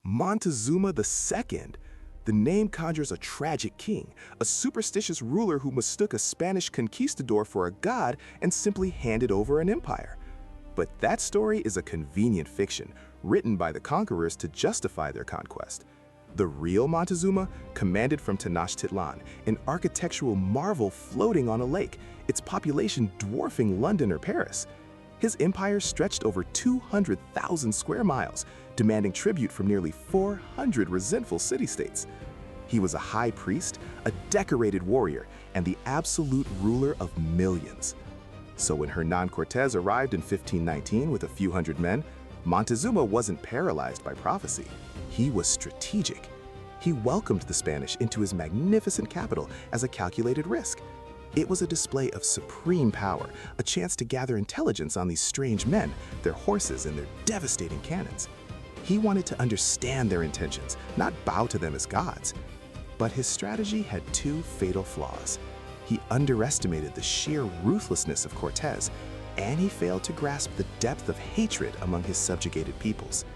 Montezuma II. The name conjures a tragic king, a superstitious ruler who mistook a Spanish conquistador for a god and simply handed over an empire. But that story is a convenient fiction, written by the conquerors to justify their conquest. The real Montezuma commanded from Tenochtitlan, an architectural marvel floating on a lake, its population dwarfing London or Paris. His empire stretched over 200,000 square miles, demanding tribute from nearly 400 resentful city-states. He was a high priest, a decorated warrior, and the absolute ruler of millions. So when Hernán Cortés arrived in 1519 with a few hundred men, Montezuma wasn't paralyzed by prophecy. He was strategic. He welcomed the Spanish into his magnificent capital as a calculated risk. It was a display of supreme power, a chance to gather intelligence on these strange men, their horses, and their devastating cannons. He wanted to understand their intentions, not bow to them as gods. But his strategy had two fatal flaws. He underestimated the sheer ruthlessness of Cortés, and he failed to grasp the depth of hatred among his subjugated peoples.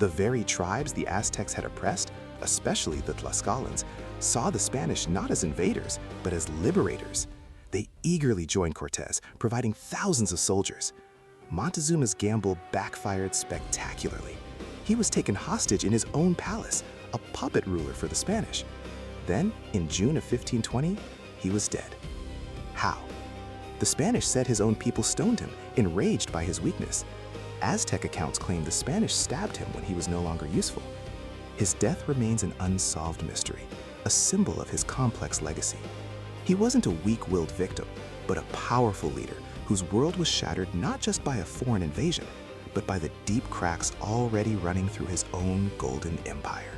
The very tribes the Aztecs had oppressed, especially the Tlaxcalans, saw the Spanish not as invaders, but as liberators. They eagerly joined Cortés, providing thousands of soldiers. Montezuma's gamble backfired spectacularly. He was taken hostage in his own palace, a puppet ruler for the Spanish. Then, in June of 1520, he was dead. How? The Spanish said his own people stoned him, enraged by his weakness. Aztec accounts claim the Spanish stabbed him when he was no longer useful. His death remains an unsolved mystery, a symbol of his complex legacy. He wasn't a weak-willed victim, but a powerful leader whose world was shattered not just by a foreign invasion, but by the deep cracks already running through his own golden empire.